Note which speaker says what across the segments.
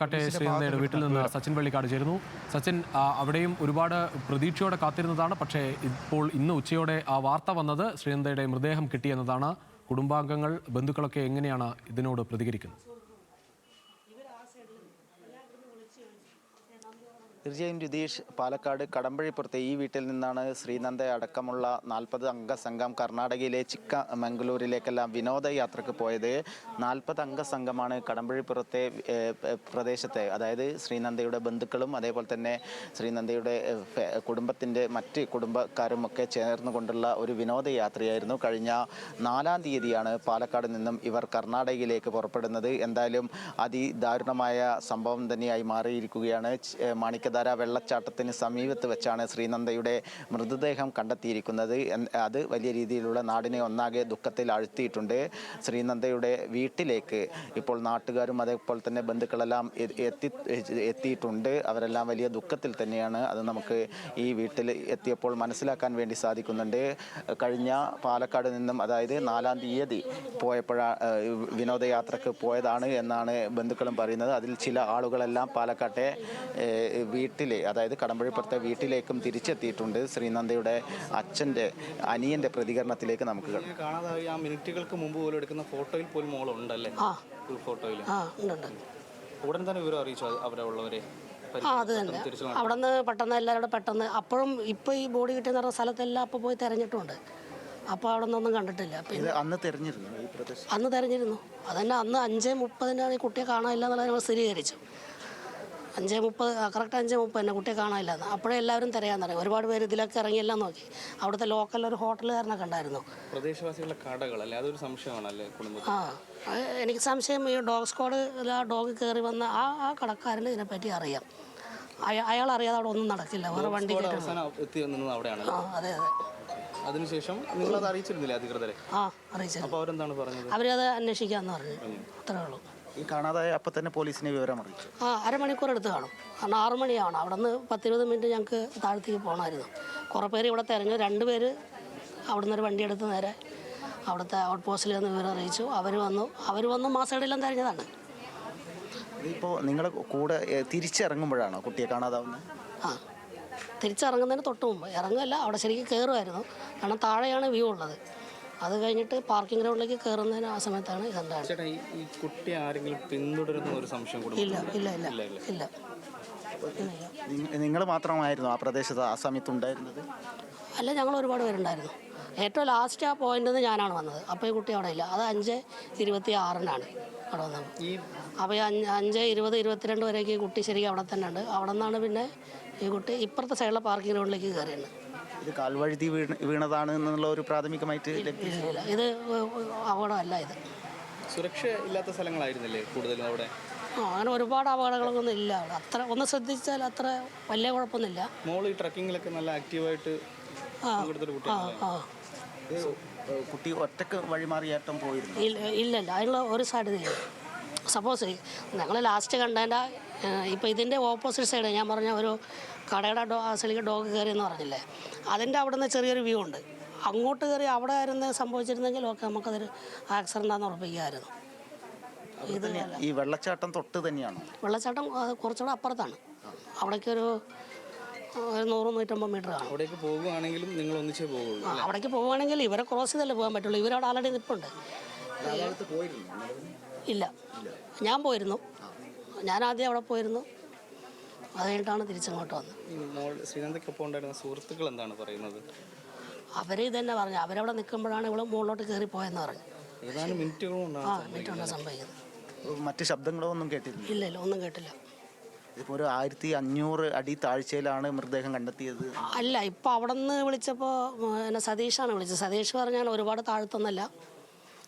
Speaker 1: കട്ടെ ശ്രീനന്ദയുടെ വീട്ടിൽ നിന്ന് സച്ചിൻ വെള്ളിക്കാട് ചേരുന്നു. സച്ചിൻ, അവിടെയും ഒരുപാട് പ്രതീക്ഷയോടെ കാത്തിരുന്നതാണ്. പക്ഷേ ഇപ്പോൾ ഇന്ന് ഉച്ചയോടെ ആ വാർത്ത വന്നത് ശ്രീനന്ദയുടെ മൃതദേഹം കിട്ടിയെന്നതാണ്. കുടുംബാംഗങ്ങൾ, ബന്ധുക്കളൊക്കെ എങ്ങനെയാണ് ഇതിനോട് പ്രതികരിക്കുന്നത്?
Speaker 2: തീർച്ചയായും രതീഷ്, പാലക്കാട് കടമ്പഴിപ്പുറത്തെ ഈ വീട്ടിൽ നിന്നാണ് ശ്രീനന്ദ അടക്കമുള്ള 40 അംഗ സംഘം കർണാടകയിലെ ചിക്കമംഗളൂരിലേക്കെല്ലാം വിനോദയാത്രയ്ക്ക് പോയത്. 40 അംഗ സംഘമാണ് കടമ്പഴിപ്പുറത്തെ പ്രദേശത്തെ, അതായത് ശ്രീനന്ദയുടെ ബന്ധുക്കളും അതേപോലെ തന്നെ ശ്രീനന്ദയുടെ കുടുംബത്തിൻ്റെ മറ്റ് കുടുംബക്കാരും ഒക്കെ ചേർന്നുകൊണ്ടുള്ള ഒരു വിനോദയാത്രയായിരുന്നു. കഴിഞ്ഞ 4-ാം തീയതിയാണ് പാലക്കാട് നിന്നും ഇവർ കർണാടകയിലേക്ക് പുറപ്പെടുന്നത്. എന്തായാലും അതിദാരുണമായ സംഭവം തന്നെയായി മാറിയിരിക്കുകയാണ്. മാണിക്യധാര വെള്ളച്ചാട്ടത്തിന് സമീപത്ത് വെച്ചാണ് ശ്രീനന്ദയുടെ മൃതദേഹം കണ്ടെത്തിയിരിക്കുന്നത്. അത് വലിയ രീതിയിലുള്ള നാടിനെ ഒന്നാകെ ദുഃഖത്തിൽ ആഴ്ത്തിയിട്ടുണ്ട്. ശ്രീനന്ദയുടെ വീട്ടിലേക്ക് ഇപ്പോൾ നാട്ടുകാരും അതേപോലെ തന്നെ ബന്ധുക്കളെല്ലാം എത്തിയിട്ടുണ്ട്. അവരെല്ലാം വലിയ ദുഃഖത്തിൽ തന്നെയാണ്. അത് നമുക്ക് ഈ വീട്ടിൽ എത്തിയപ്പോൾ മനസ്സിലാക്കാൻ വേണ്ടി സാധിക്കുന്നുണ്ട്. കഴിഞ്ഞ പാലക്കാട് നിന്നും, അതായത് 4-ാം തീയതി വിനോദയാത്രക്ക് പോയതാണ് എന്നാണ് ബന്ധുക്കളും പറയുന്നത്. അതിൽ ചില ആളുകളെല്ലാം പാലക്കാട്ടെ വീട്ടിലെ, അതായത് കടമ്പഴിപ്പുറത്തെ വീട്ടിലേക്കും തിരിച്ചെത്തിയിട്ടുണ്ട്. ശ്രീനന്ദയുടെ അനിയന്റെ പ്രതികരണത്തിലേക്ക് നമുക്ക്
Speaker 3: കാണാതായി ആ മിനിറ്റുകൾക്ക് മുമ്പ് പോലും എടുക്കുന്ന ഫോട്ടോയിൽ പോലും മോളുണ്ടല്ലേ? ഫോട്ടോയിൽ ഉടൻ തന്നെ വിവരം അറിയിച്ചു അവരെ ഉള്ളവരെ?
Speaker 4: അത് തന്നെ. അവിടെ നിന്ന് പെട്ടെന്ന് എല്ലാവരും പെട്ടെന്ന്, അപ്പോഴും ഇപ്പോൾ ഈ ബോഡി കിട്ടിയെന്ന് പറഞ്ഞ സ്ഥലത്തെല്ലാം അപ്പോൾ പോയി തിരഞ്ഞിട്ടുണ്ട്. അപ്പോൾ അവിടെ നിന്നൊന്നും കണ്ടിട്ടില്ല. പിന്നെ അന്ന് തിരഞ്ഞിരുന്നു. അതന്നെ അന്ന് 5:30 ഈ കുട്ടിയെ കാണാനില്ല എന്നുള്ളത് ഞങ്ങൾ സ്ഥിരീകരിച്ചു. 5:30 കറക്റ്റ് 5:30 തന്നെ കുട്ടിയെ കാണാനില്ലെന്ന്. അപ്പോഴേ എല്ലാവരും തിരയാൻ തുടങ്ങി. ഒരുപാട് പേര് ഇതിലൊക്കെ ഇറങ്ങിയെല്ലാം നോക്കി. അവിടുത്തെ ലോക്കൽ ഒരു ഹോട്ടലുകാരനൊക്കെ ഉണ്ടായിരുന്നു.
Speaker 3: പ്രദേശവാസികളുടെ കടകളല്ലേ, അതൊരു സംശയമാണല്ലേ കുടുംബത്തിൽ?
Speaker 4: എനിക്ക് സംശയം ഈ ഡോഗ് സ്ക്വാഡ്, ആ ഡോഗ് കയറി വന്ന ആ കടക്കാരന് ഇതിനെപ്പറ്റി അറിയാം. അയാൾ അറിയാതെ അവിടെ ഒന്നും നടക്കില്ല. വേറെ വണ്ടി അതെ.
Speaker 3: അതിനുശേഷം നിങ്ങളത് അറിയിച്ചിരുന്നില്ലേ അധികൃതരെ?
Speaker 4: അറിയിച്ചു.
Speaker 3: അപ്പോൾ അവരെന്താണ് പറഞ്ഞത്?
Speaker 4: അവരത് അന്വേഷിക്കാമെന്ന് പറഞ്ഞു. അത്രേ ഉള്ളൂ.
Speaker 2: ഈ കാണാതായ അപ്പം തന്നെ പോലീസിനെ വിവരം അറിയിച്ചു.
Speaker 4: അരമണിക്കൂർ എടുത്ത് കാണും. കാരണം 6 മണിയാണ്. അവിടെ നിന്ന് 10-20 മിനിറ്റ് ഞങ്ങൾക്ക് താഴത്തേക്ക് പോകണമായിരുന്നു. കുറേ പേര് ഇവിടെ തിരഞ്ഞു. 2 പേര് അവിടെ നിന്നൊരു വണ്ടി എടുത്ത് നേരെ അവിടുത്തെ ഔട്ട് പോസ്റ്റിൽ നിന്ന് വിവരം അറിയിച്ചു. അവർ വന്നു മാസയിടെല്ലാം തിരഞ്ഞതാണ്.
Speaker 2: ഇപ്പോൾ നിങ്ങൾ കൂടെ തിരിച്ചിറങ്ങുമ്പോഴാണോ കുട്ടിയെ കാണാതാവുന്നത്?
Speaker 4: തിരിച്ചിറങ്ങുന്നതിന് തൊട്ട് മുമ്പ്. ഇറങ്ങുമല്ല, അവിടെ ശരിക്കും കയറുമായിരുന്നു. കാരണം താഴെയാണ് വ്യൂ ഉള്ളത്. അത് കഴിഞ്ഞിട്ട് പാർക്കിംഗ് ഗ്രൗണ്ടിലേക്ക് കയറുന്നതിന് ആ സമയത്താണ് ഇതുണ്ടായത്.
Speaker 3: ഈ കുട്ടിയെ ആരെങ്കിലും പിന്തുടരുന്ന ഒരു സംശയം?
Speaker 4: ഇല്ല.
Speaker 2: നിങ്ങൾ മാത്രമായിരുന്നു ആ പ്രദേശത്ത് ആ സമയത്ത് ഉണ്ടായിരുന്നത്?
Speaker 4: അല്ല, ഞങ്ങൾ ഒരുപാട് പേരുണ്ടായിരുന്നു. ഏറ്റവും ലാസ്റ്റ് ആ പോയിന്റിൽ നിന്ന് ഞാനാണ് വന്നത്. അപ്പോൾ ഈ കുട്ടി അവിടെ ഇല്ല. അത് 5:26-നാണ് അവിടെ വന്നത്. അപ്പോൾ 5:20, 22 വരെയൊക്കെ ഈ കുട്ടി ശരിക്കും അവിടെ തന്നെ ഉണ്ട്. അവിടെ നിന്നാണ് പിന്നെ ഈ കുട്ടി ഇപ്പുറത്തെ സൈഡിലെ പാർക്കിംഗ് ഗ്രൗണ്ടിലേക്ക് കയറിയത്.
Speaker 2: ഇത് കാൽവഴുതി വീണതാണ് എന്നുള്ള ഒരു പ്രാഥമികമായിട്ട്
Speaker 4: ഇത് അപകടമല്ല. ഇത്
Speaker 3: സുരക്ഷ ഇല്ലാത്ത സ്ഥലങ്ങളായിരുന്നില്ലേ കൂടുതലും അവിടെ?
Speaker 4: അങ്ങനെ ഒരുപാട് അപകടങ്ങളൊന്നും ഇല്ല അവിടെ. അത്ര ഒന്ന് ശ്രദ്ധിച്ചാൽ അത്ര വലിയ കുഴപ്പമൊന്നുമില്ല.
Speaker 3: മോൾ ഈ ട്രക്കിങ്ങിലൊക്കെ നല്ല ആക്റ്റീവായിട്ട്
Speaker 2: കുട്ടി ഒറ്റക്ക് വഴിമാറിയേറ്റം പോയിരുന്നു?
Speaker 4: ഇല്ല, അതിനുള്ള ഒരു സാധ്യതയില്ല. സപ്പോസ് ഞങ്ങൾ ലാസ്റ്റ് കണ്ടതിൻ്റെ ഇപ്പോൾ ഇതിൻ്റെ ഓപ്പോസിറ്റ് സൈഡ് ഞാൻ പറഞ്ഞ ഒരു കടയുടെ സൈഡിലേക്ക് ഡോഗ് കയറിയെന്ന് പറഞ്ഞില്ലേ, അതിൻ്റെ അവിടെ നിന്ന് ചെറിയൊരു വ്യൂ ഉണ്ട്. അങ്ങോട്ട് കയറി അവിടെ ആയിരുന്നു സംഭവിച്ചിരുന്നെങ്കിൽ ഓക്കെ, നമുക്കതൊരു ആക്സിഡൻ്റാന്ന് ഉറപ്പിക്കുമായിരുന്നു. ഇത്
Speaker 2: ഈ വെള്ളച്ചാട്ടം തൊട്ട് തന്നെയാണ്?
Speaker 4: വെള്ളച്ചാട്ടം കുറച്ചുകൂടെ അപ്പുറത്താണ്. അവിടേക്കൊരു 100-150 മീറ്റർ ആണ്.
Speaker 3: അവിടേക്ക് പോകുകയാണെങ്കിലും നിങ്ങൾ ഒന്നിച്ചേ പോകുള്ളൂ?
Speaker 4: അവിടേക്ക് പോകുകയാണെങ്കിൽ ഇവരെ ക്രോസ് ചെയ്തല്ലേ പോകാൻ പറ്റുള്ളൂ. ഇവരവിടെ ആൾറെഡി നിൽപ്പുണ്ട്. ഇല്ല, ഞാൻ പോയിരുന്നു. ഞാൻ ആദ്യം അവിടെ പോയിരുന്നു. അത് കഴിഞ്ഞിട്ടാണ് തിരിച്ചങ്ങോട്ട് വന്നത്.
Speaker 3: ശ്രീനന്ദയ്ക്കൊപ്പം ഉണ്ടായിരുന്ന സുഹൃത്തുക്കൾ എന്താണ് പറയുന്നത്?
Speaker 4: അവർ ഇതന്നെ പറഞ്ഞു. അവരവിടെ നിൽക്കുമ്പോഴാണ് ഇവിടെ മുകളിലോട്ട് കയറി പോയെന്ന് പറഞ്ഞു. മിനിറ്റുകൊണ്ടാണ് സംഭവിക്കുന്നത്.
Speaker 2: മറ്റ് ശബ്ദങ്ങളോ ഒന്നും കേട്ടില്ല?
Speaker 4: ഇല്ല, ഒന്നും കേട്ടില്ല.
Speaker 2: ഇപ്പോൾ ഒരു 1500 അടി താഴ്ചയിലാണ് മൃതദേഹം കണ്ടെത്തിയത്.
Speaker 4: അല്ല, ഇപ്പോൾ അവിടെ നിന്ന് വിളിച്ചപ്പോൾ എന്നെ സതീഷാണ് വിളിച്ചത്. സതീഷ് പറഞ്ഞാൽ ഒരുപാട് താഴ്ത്തൊന്നല്ല,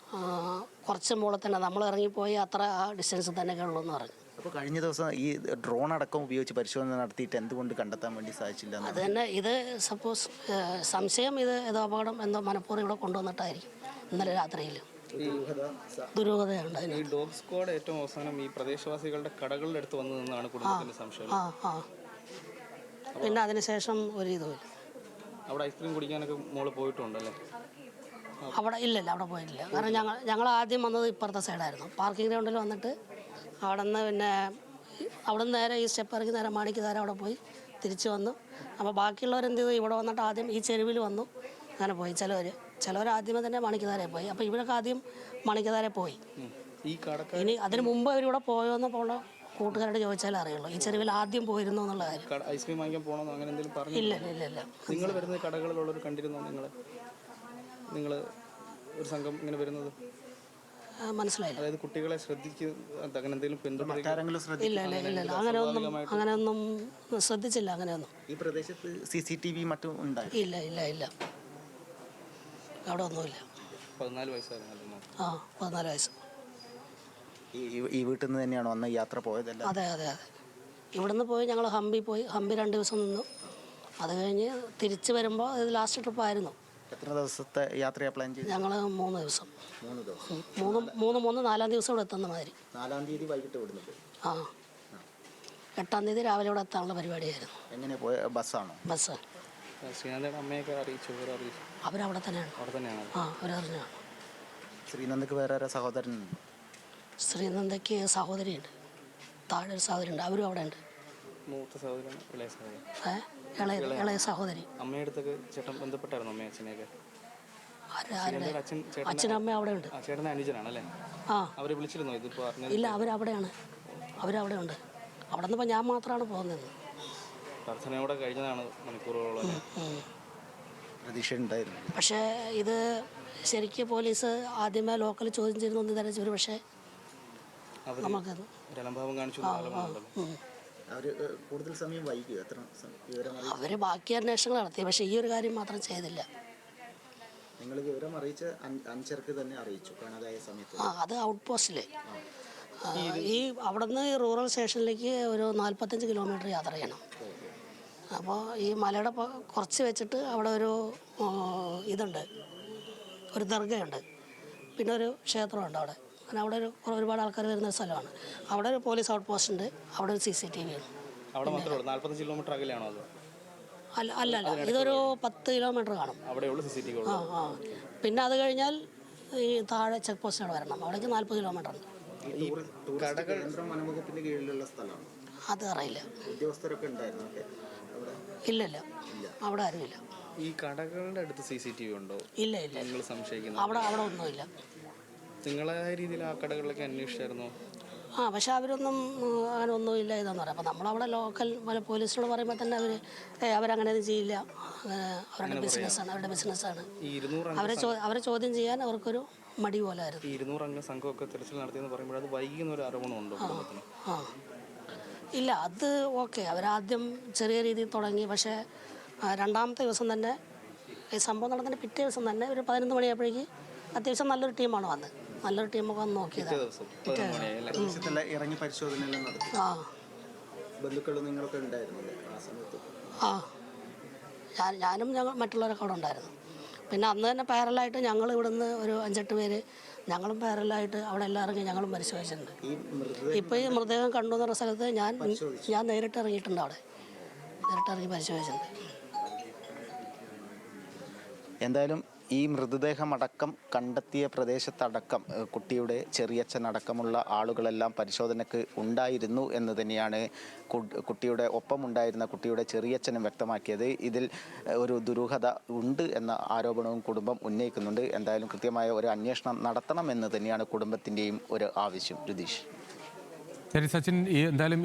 Speaker 4: കുറച്ച് മുകളിൽ തന്നെ, നമ്മൾ ഇറങ്ങിപ്പോയി അത്ര ആ ഡിസ്റ്റൻസ് തന്നെ ഉള്ളൂ എന്ന് പറഞ്ഞു.
Speaker 2: അപ്പോൾ കഴിഞ്ഞ ദിവസം ഈ ഡ്രോൺ അടക്കം ഉപയോഗിച്ച് പരിശോധന നടത്തിയിട്ട് എന്തുകൊണ്ട് കണ്ടെത്താൻ വേണ്ടി സാധിച്ചില്ല?
Speaker 4: അത് തന്നെ. ഇത് സപ്പോസ് സംശയം ഇത് ഏതോ അപകടം എന്തോ മനഃപൂർവ്വം ഇവിടെ കൊണ്ടുവന്നിട്ടായിരിക്കും. ഇന്നലെ രാത്രിയിൽ ദുരൂഹതയുണ്ട്.
Speaker 3: ഈ ഡോഗ് സ്ക്വാഡ് ഏറ്റവും അവസാനം ഈ പ്രദേശവാസികളുടെ കടകളുടെ അടുത്ത് വന്നു നിന്നാണ് കുടുംബത്തിന്റെ സംശയം.
Speaker 4: പിന്നെ അതിനുശേഷം ഒരു ഇതുമില്ല.
Speaker 3: അവിടെ ഐസ്ക്രീം കുടിക്കാനൊക്കെ മോള് പോയിട്ടുണ്ടല്ലേ?
Speaker 4: അവിടെ ഇല്ലല്ല, അവിടെ പോയിട്ടില്ല. കാരണം ഞങ്ങൾ ആദ്യം വന്നത് ഇപ്പുറത്തെ സൈഡായിരുന്നു. പാർക്കിംഗ് ഗ്രൗണ്ടിൽ വന്നിട്ട് അവിടെ നിന്ന് പിന്നെ അവിടെ നിന്ന് നേരെ ഈ സ്റ്റെപ്പ് ഇറങ്ങി നേരെ മാണിക്കതാരം അവിടെ പോയി തിരിച്ചു വന്നു. അപ്പോൾ ബാക്കിയുള്ളവരെന്ത് ചെയ്തു, ഇവിടെ വന്നിട്ട് ആദ്യം ഈ ചെരുവിൽ വന്നു അങ്ങനെ പോയി. ചിലവർ ആദ്യമേ തന്നെ മാണിക്കതാരെ പോയി. അപ്പോൾ ഇവരൊക്കെ ആദ്യം മാണിക്കതാരെ പോയി.
Speaker 3: ഈ കടക്കാർ
Speaker 4: ഇനി അതിന് മുമ്പ് അവരിവിടെ പോയോന്നപ്പോൾ കൂട്ടുകാരോട് ചോദിച്ചാലേ അറിയുള്ളൂ ഈ ചെരുവിൽ ആദ്യം പോയിരുന്നു എന്നുള്ള കാര്യം.
Speaker 3: ഐസ്ക്രീം വാങ്ങിക്കാൻ പോകണമെന്നോ അങ്ങനെ എന്തെങ്കിലും പറഞ്ഞു?
Speaker 4: ഇല്ല.
Speaker 3: നിങ്ങൾ വരുന്ന കടകളിലുള്ളവർ കണ്ടിരുന്നോ? നിങ്ങൾ ഒരു സംഘം ഇങ്ങനെ വരുന്നത്
Speaker 4: മനസ്സിലായില്ല.
Speaker 3: അതായത് കുട്ടികളെ അങ്ങനെ എന്തെങ്കിലും പിന്തുണ?
Speaker 4: ഇല്ല അങ്ങനെയൊന്നും ശ്രദ്ധിച്ചില്ല. അങ്ങനെയൊന്നും
Speaker 2: ഈ പ്രദേശത്ത് CCTV മറ്റും ഉണ്ടായി?
Speaker 4: ഇല്ല അവിടെ ഒന്നുമില്ല.
Speaker 3: 14 വയസ്സായിരുന്നു.
Speaker 4: 14 വയസ്സ്.
Speaker 2: ഈ വീട്ടിൽ നിന്ന് തന്നെയാണോ അന്ന് യാത്ര പോയതല്ല?
Speaker 4: അതെ. ഇവിടുന്ന് പോയി ഞങ്ങൾ ഹമ്പി 2 ദിവസം നിന്നു. അത് കഴിഞ്ഞ് തിരിച്ച് വരുമ്പോൾ ഇത് ലാസ്റ്റ് ട്രിപ്പായിരുന്നു.
Speaker 2: എത്ര ദിവസത്തെ യാത്രയാണ് പ്ലാൻ ചെയ്തത്?
Speaker 4: ഞങ്ങൾ 3 ദിവസം.
Speaker 2: 3 ദിവസം.
Speaker 4: 4-ാം ദിവസം ഇവിടെ എത്തുന്ന മാതിരി.
Speaker 2: 4-ാം തീയതി വൈകിട്ട് വിടുന്നത്?
Speaker 4: 8-ാം തീയതി രാവിലെ ഇവിടെ എത്താനുള്ള പരിപാടിയായിരുന്നു.
Speaker 2: എങ്ങനെ പോയ? ബസ്സാണോ?
Speaker 4: ബസ്.
Speaker 3: ശ്രീനന്ദയുടെ അമ്മയൊക്കെ അറിയിച്ചു?
Speaker 4: അവരവിടെ തന്നെയാണ്. അവരറിഞ്ഞാണ്.
Speaker 2: ശ്രീനന്ദക്ക് വേറെ ആരാ സഹോദരനുണ്ട്?
Speaker 4: ശ്രീനന്ദയ്ക്ക് സഹോദരിയുണ്ട്. താഴെ ഒരു സഹോദരിയുണ്ട്. അവരും അവിടെ ഉണ്ട്.
Speaker 3: മൂത്ത സഹോദരൻ, ഇളയ സഹോദരൻ?
Speaker 4: ഇളയ സഹോദരി.
Speaker 3: അമ്മയുടെ അടുത്തൊക്കെ ചേട്ടൻ ബന്ധപ്പെട്ടായിരുന്നു? അമ്മയും അച്ഛനെയൊക്കെ?
Speaker 4: അച്ഛനും അമ്മയും അവിടെ ഉണ്ട്.
Speaker 3: ചേട്ടൻ്റെ അനുജനാണല്ലേ? അവരെ വിളിച്ചിരുന്നോ ഇതിപ്പോൾ?
Speaker 4: ഇല്ല, അവരവിടെയാണ്. അവരവിടെ ഉണ്ട്. അവിടെ നിന്നിപ്പോൾ ഞാൻ മാത്രമാണ് പോകുന്നത്.
Speaker 3: പ്രാർത്ഥനയോടെ കഴിഞ്ഞതാണ് മണിക്കൂറുകളോളം.
Speaker 2: പ്രതീക്ഷ ഉണ്ടായിരുന്നു.
Speaker 4: പക്ഷേ ഇത് ശരിക്കും പോലീസ് ആദ്യമേ ലോക്കൽ ചോദ്യം ചെയ്തൊന്നും തരച്ചു. പക്ഷേ നമുക്കത്
Speaker 3: അലംഭാവം കാണിച്ചു.
Speaker 2: അവർ കൂടുതൽ സമയം വൈകിയോ? എത്ര വിവരം?
Speaker 4: അവർ ബാക്കി അന്വേഷണങ്ങൾ നടത്തി. പക്ഷേ ഈ ഒരു കാര്യം മാത്രം ചെയ്തില്ല.
Speaker 2: നിങ്ങൾ വിവരം അറിയിച്ച 5 തന്നെ അറിയിച്ചു കാണാതായ സമയത്ത്?
Speaker 4: അത് ഔട്ട് പോസ്റ്റിൽ. ഈ അവിടെ നിന്ന് റൂറൽ സ്റ്റേഷനിലേക്ക് ഒരു 45 കിലോമീറ്റർ യാത്ര ചെയ്യണം. അപ്പോൾ ഈ മലയുടെ കുറച്ച് വെച്ചിട്ട് അവിടെ ഒരു ഇതുണ്ട്, ഒരു ദർഗയുണ്ട്, പിന്നെ ഒരു ക്ഷേത്രമുണ്ട് അവിടെ. അങ്ങനെ അവിടെ ഒരുപാട് ആൾക്കാർ വരുന്ന ഒരു സ്ഥലമാണ്. അവിടെ ഒരു പോലീസ് ഔട്ട് പോസ്റ്റ് ഉണ്ട്. അവിടെ ഒരു CCTV ഉണ്ട്.
Speaker 3: അവിടെ മാത്രമേ ഉള്ളൂ? 45 കിലോമീറ്റർ അകലെയാണോ അത്?
Speaker 4: അല്ല ഇതൊരു 10 കിലോമീറ്റർ കാണും. പിന്നെ അത് കഴിഞ്ഞാൽ ഈ താഴെ ചെക്ക് പോസ്റ്റിനോട് വരണം. അവിടേക്ക് 40 കിലോമീറ്റർ ഉണ്ട്.
Speaker 2: വനംവകുപ്പിന്റെ കീഴിലുള്ള സ്ഥലമാണ്.
Speaker 4: അത് അറിയില്ല.
Speaker 2: ഉദ്യോഗസ്ഥരൊക്കെ ഉണ്ടായിരുന്നു?
Speaker 4: ഇല്ല അവിടെ ആരുമില്ല.
Speaker 3: ഈ കടകളുടെ അടുത്ത് CCTV ഉണ്ടോ?
Speaker 4: ഇല്ല.
Speaker 3: നിങ്ങൾ സംശയിക്കുന്നു?
Speaker 4: അവിടെ ഒന്നുമില്ല.
Speaker 3: നിങ്ങളായ രീതിയിൽ ആ കടകളിലൊക്കെ അന്വേഷിച്ചായിരുന്നോ?
Speaker 4: പക്ഷെ അവരൊന്നും അങ്ങനെ ഒന്നുമില്ല ഇതെന്ന് പറയാം. അപ്പോൾ നമ്മളവിടെ ലോക്കൽ പോലീസിനോട് പറയുമ്പോൾ തന്നെ അവരങ്ങനെയൊന്നും ചെയ്യില്ല. അവരുടെ ബിസിനസ്സാണ്. അവരെ ചോദ്യം ചെയ്യാൻ അവർക്കൊരു മടി പോലെ ആയിരുന്നു.
Speaker 3: 200 അംഗ സംഘമൊക്കെ തിരച്ചിൽ നടത്തിയെന്ന് പറയുമ്പോൾ അത് വൈകുന്ന ഒരു ആരോപണമുണ്ടോ?
Speaker 4: ഇല്ല, അത് ഓക്കെ. അവരാദ്യം ചെറിയ രീതിയിൽ തുടങ്ങി. പക്ഷേ 2-ാമത്തെ ദിവസം തന്നെ ഈ സംഭവം നടന്നതിൻ്റെ പിറ്റേ ദിവസം തന്നെ ഒരു 11 മണിയായപ്പോഴേക്ക് അത്യാവശ്യം നല്ലൊരു ടീമാണ് വന്നത്. നല്ലൊരു ടീമൊക്കെ വന്ന് നോക്കിയതാണ്.
Speaker 2: ഇറങ്ങി പരിശോധന നടത്തി. ബന്ധുക്കളും നിങ്ങളൊക്കെ ഉണ്ടായിരുന്നില്ലേ ആ സമയത്ത്?
Speaker 4: ഞാനും മറ്റുള്ളവരൊക്കെ അവിടെ ഉണ്ടായിരുന്നു. പിന്നെ അന്ന് തന്നെ പാരലായിട്ട് ഞങ്ങൾ ഇവിടുന്ന് ഒരു 5-8 പേര് ഞങ്ങളും പാരലായിട്ട് അവിടെ എല്ലാം ഇറങ്ങി ഞങ്ങളും പരിശോധിച്ചിട്ടുണ്ട്. ഇപ്പോൾ ഈ മൃതദേഹം കണ്ടു എന്ന് പറഞ്ഞ സ്ഥലത്ത് ഞാൻ നേരിട്ട് ഇറങ്ങിയിട്ടുണ്ട്. അവിടെ നേരിട്ട് ഇറങ്ങി പരിശോധിച്ചിട്ടുണ്ട്.
Speaker 2: എന്തായാലും ഈ മൃതദേഹമടക്കം കണ്ടെത്തിയ പ്രദേശത്തടക്കം കുട്ടിയുടെ ചെറിയച്ഛനടക്കമുള്ള ആളുകളെല്ലാം പരിശോധനയ്ക്ക് ഉണ്ടായിരുന്നു എന്ന് തന്നെയാണ് കുട്ടിയുടെ ഒപ്പമുണ്ടായിരുന്ന കുട്ടിയുടെ ചെറിയച്ഛനും വ്യക്തമാക്കിയത്. ഇതിൽ ഒരു ദുരൂഹത ഉണ്ട് എന്ന ആരോപണവും കുടുംബം ഉന്നയിക്കുന്നുണ്ട്. എന്തായാലും കൃത്യമായ ഒരു അന്വേഷണം നടത്തണമെന്ന് തന്നെയാണ് കുടുംബത്തിൻ്റെയും ഒരു ആവശ്യം. രതീഷ്.
Speaker 1: ശരി സച്ചിൻ, എന്തായാലും